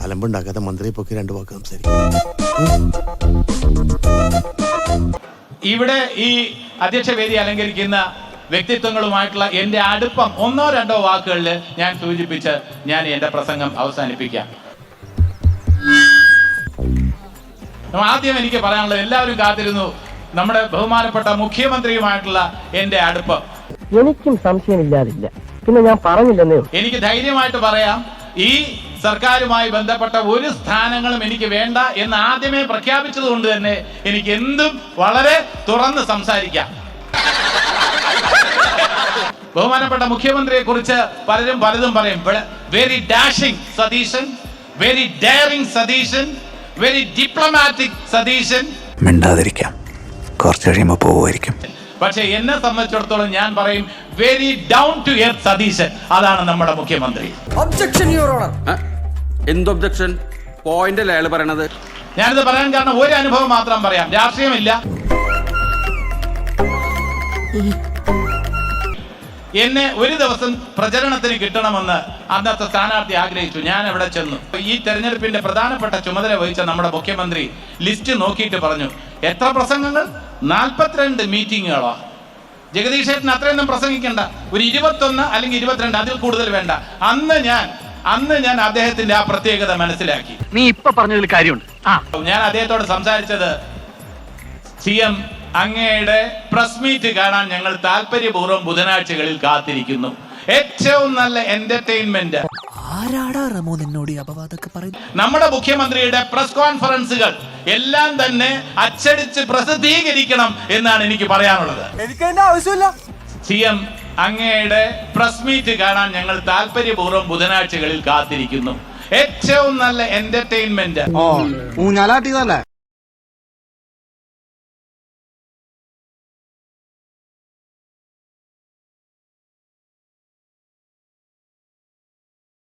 അലമ്പുണ്ടാക്കാത്ത മന്ത്രിയെ പൊക്കി 2 വാക്ക് സംസാരിക്കും. ഇവിടെ ഈ അധ്യക്ഷ വേദി അലങ്കരിക്കുന്ന വ്യക്തിത്വങ്ങളുമായിട്ടുള്ള എന്റെ അടുപ്പം 1-2 വാക്കുകളിൽ ഞാൻ സൂചിപ്പിച്ച് ഞാൻ എന്റെ പ്രസംഗം അവസാനിപ്പിക്കാം. ആദ്യം എനിക്ക് പറയാനുള്ളത്, എല്ലാവരും കാത്തിരുന്നു നമ്മുടെ ബഹുമാനപ്പെട്ട മുഖ്യമന്ത്രിയുമായിട്ടുള്ള എന്റെ അടുപ്പം. എനിക്കും സംശയമില്ലാതില്ല, പിന്നെ ഞാൻ പറഞ്ഞില്ലെന്നേ. എനിക്ക് ധൈര്യമായിട്ട് പറയാം, ഈ സർക്കാരുമായി ബന്ധപ്പെട്ട ഒരു സ്ഥാനങ്ങളും എനിക്ക് വേണ്ട എന്ന് ആദ്യമേ പ്രഖ്യാപിച്ചത് കൊണ്ട് തന്നെ എനിക്ക് എന്തും വളരെ തുറന്ന് സംസാരിക്കാം. ബഹുമാനപ്പെട്ട മുഖ്യമന്ത്രിയെ കുറിച്ച് പലരും പലതും പറയും. Very dashing Satheesan, very daring Satheesan, very diplomatic Satheesan. മിണ്ടാതിരിക്കാം, കുറച്ച് കഴിയുമ്പോൾ പോവുമായിരിക്കും. പക്ഷെ എന്നെ സംബന്ധിച്ചിടത്തോളം ഞാൻ പറയും very down to earth Satheesan. അതാണ് നമ്മുടെ മുഖ്യമന്ത്രി. Objection your honour. എന്ത് ഒബ്ജക്ഷൻ? പോയിന്റ് അല്ലേ അയാൾ പറയണത്? ഞാനിത് പറയാൻ കാരണം ഒരു അനുഭവം മാത്രം പറയാം, രാഷ്ട്രീയമില്ല. എന്നെ ഒരു ദിവസം പ്രചരണത്തിന് കിട്ടണമെന്ന് അന്നത്തെ സ്ഥാനാർത്ഥി ആഗ്രഹിച്ചു. ഞാൻ അവിടെ ചെന്നു. ഈ തെരഞ്ഞെടുപ്പിന്റെ പ്രധാനപ്പെട്ട ചുമതല വഹിച്ച നമ്മുടെ മുഖ്യമന്ത്രി ലിസ്റ്റ് നോക്കിയിട്ട് പറഞ്ഞു, എത്ര പ്രസംഗങ്ങൾ? 42 മീറ്റിങ്ങുകളോ. ജഗദീഷ് ചേട്ടൻ അത്രയൊന്നും പ്രസംഗിക്കണ്ട, ഒരു 21 അല്ലെങ്കിൽ 22, അതിൽ കൂടുതൽ വേണ്ട. അന്ന് ഞാൻ അദ്ദേഹത്തിന്റെ ആ പ്രത്യേകത മനസ്സിലാക്കി. നീ ഇപ്പൊ പറഞ്ഞതിൽ കാര്യമുണ്ട്. ഞാൻ അദ്ദേഹത്തോട് സംസാരിച്ചത്, CM അങ്ങയുടെ പ്രസ് മീറ്റ് കാണാൻ ഞങ്ങൾ താല്പര്യപൂർവ്വം ബുധനാഴ്ചകളിൽ കാത്തിരിക്കുന്നു. ഏറ്റവും നല്ല എന്റർടൈൻമെന്റ്. ആരാടാ റമോ നിന്നോട് അപവാദമൊക്കെ പറയുന്നു? നമ്മുടെ മുഖ്യമന്ത്രിയുടെ പ്രസ് കോൺഫറൻസുകൾ എല്ലാം തന്നെ അച്ചടിച്ച് പ്രസിദ്ധീകരിക്കണം എന്നാണ് എനിക്ക് പറയാനുള്ളത്. എനിക്ക് ആവശ്യമില്ല. CM അങ്ങയുടെ പ്രസ് മീറ്റ് കാണാൻ ഞങ്ങൾ താല്പര്യപൂർവ്വം ബുധനാഴ്ചകളിൽ കാത്തിരിക്കുന്നു. ഏറ്റവും നല്ല എന്റർടൈൻമെന്റ്.